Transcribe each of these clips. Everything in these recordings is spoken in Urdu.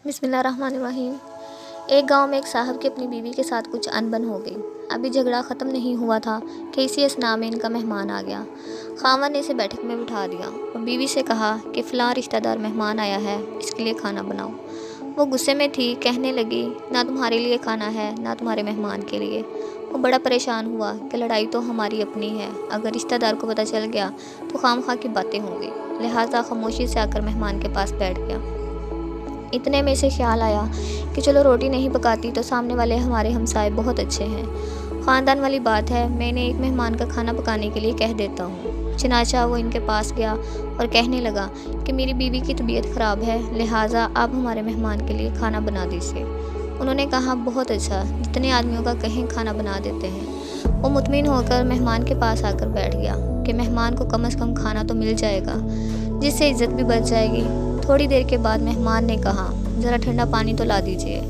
بسم اللہ الرحمن الرحیم۔ ایک گاؤں میں ایک صاحب کی اپنی بیوی کے ساتھ کچھ انبن ہو گئی۔ ابھی جھگڑا ختم نہیں ہوا تھا کہ اسی اثناء میں ان کا مہمان آ گیا۔ خاوند نے اسے بیٹھک میں بٹھا دیا اور بیوی سے کہا کہ فلاں رشتہ دار مہمان آیا ہے، اس کے لیے کھانا بناؤ۔ وہ غصے میں تھی، کہنے لگی نہ تمہارے لیے کھانا ہے نہ تمہارے مہمان کے لیے۔ وہ بڑا پریشان ہوا کہ لڑائی تو ہماری اپنی ہے، اگر رشتہ دار کو پتہ چل گیا تو خام خواہ کی باتیں ہوں گی، لہٰذا خاموشی سے آ کر مہمان کے پاس بیٹھ گیا۔ اتنے میں سے خیال آیا کہ چلو روٹی نہیں پکاتی تو سامنے والے ہمارے ہمسائے بہت اچھے ہیں، خاندان والی بات ہے، میں نے ایک مہمان کا کھانا پکانے کے لیے کہہ دیتا ہوں۔ چنانچہ وہ ان کے پاس گیا اور کہنے لگا کہ میری بیوی کی طبیعت خراب ہے، لہٰذا آپ ہمارے مہمان کے لیے کھانا بنا دیجیے۔ انہوں نے کہا بہت اچھا، جتنے آدمیوں کا کہیں کھانا بنا دیتے ہیں۔ وہ مطمئن ہو کر مہمان کے پاس آ کر بیٹھ گیا کہ مہمان کو کم از کم کھانا تو مل جائے گا، جس سے عزت بھی بچ جائے گی۔ تھوڑی دیر کے بعد مہمان نے کہا ذرا ٹھنڈا پانی تو لا دیجیے۔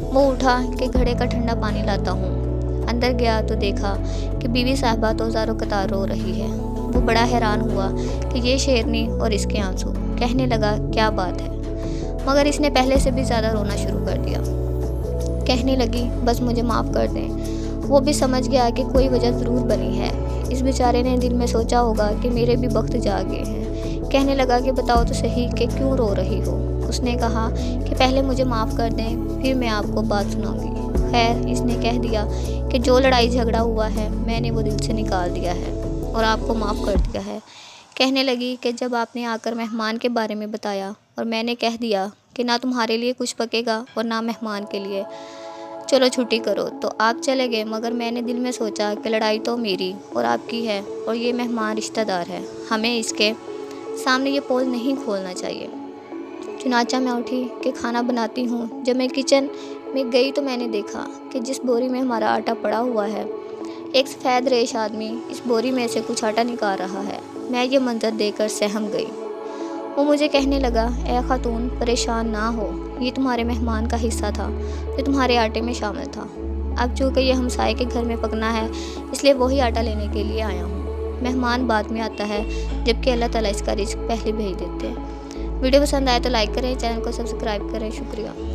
وہ اٹھا کہ گھڑے کا ٹھنڈا پانی لاتا ہوں۔ اندر گیا تو دیکھا کہ بیوی صاحبہ تو زاروں قطار رو رہی ہے۔ وہ بڑا حیران ہوا کہ یہ شیرنی اور اس کے آنسو، کہنے لگا کیا بات ہے، مگر اس نے پہلے سے بھی زیادہ رونا شروع کر دیا۔ کہنے لگی بس مجھے معاف کر دیں۔ وہ بھی سمجھ گیا کہ کوئی وجہ ضرور بنی ہے، اس بیچارے نے دل میں سوچا ہوگا کہ میرے بھی وقت جا گئے ہیں۔ کہنے لگا کہ بتاؤ تو صحیح کہ کیوں رو رہی ہو۔ اس نے کہا کہ پہلے مجھے معاف کر دیں، پھر میں آپ کو بات سناؤں گی۔ خیر، اس نے کہہ دیا کہ جو لڑائی جھگڑا ہوا ہے میں نے وہ دل سے نکال دیا ہے اور آپ کو معاف کر دیا ہے۔ کہنے لگی کہ جب آپ نے آ کر مہمان کے بارے میں بتایا اور میں نے کہہ دیا کہ نہ تمہارے لیے کچھ پکے گا اور نہ مہمان کے لیے، چلو چھٹی کرو، تو آپ چلے گئے، مگر میں نے دل میں سوچا کہ لڑائی تو میری اور آپ کی ہے اور یہ مہمان رشتہ دار ہے، ہمیں اس کے سامنے یہ پول نہیں کھولنا چاہیے۔ چنانچہ میں اٹھی کہ کھانا بناتی ہوں۔ جب میں کچن میں گئی تو میں نے دیکھا کہ جس بوری میں ہمارا آٹا پڑا ہوا ہے، ایک سفید ریش آدمی اس بوری میں سے کچھ آٹا نکال رہا ہے۔ میں یہ منظر دیکھ کر سہم گئی۔ وہ مجھے کہنے لگا اے خاتون پریشان نہ ہو، یہ تمہارے مہمان کا حصہ تھا جو تمہارے آٹے میں شامل تھا۔ اب چونکہ یہ ہمسائے کے گھر میں پکنا ہے، اس لیے وہی آٹا لینے کے لیے آیا ہوں۔ مہمان بعد میں آتا ہے، جبکہ اللہ تعالیٰ اس کا رزق پہلے بھیج دیتے ہیں۔ ویڈیو پسند آئے تو لائک کریں، چینل کو سبسکرائب کریں۔ شکریہ۔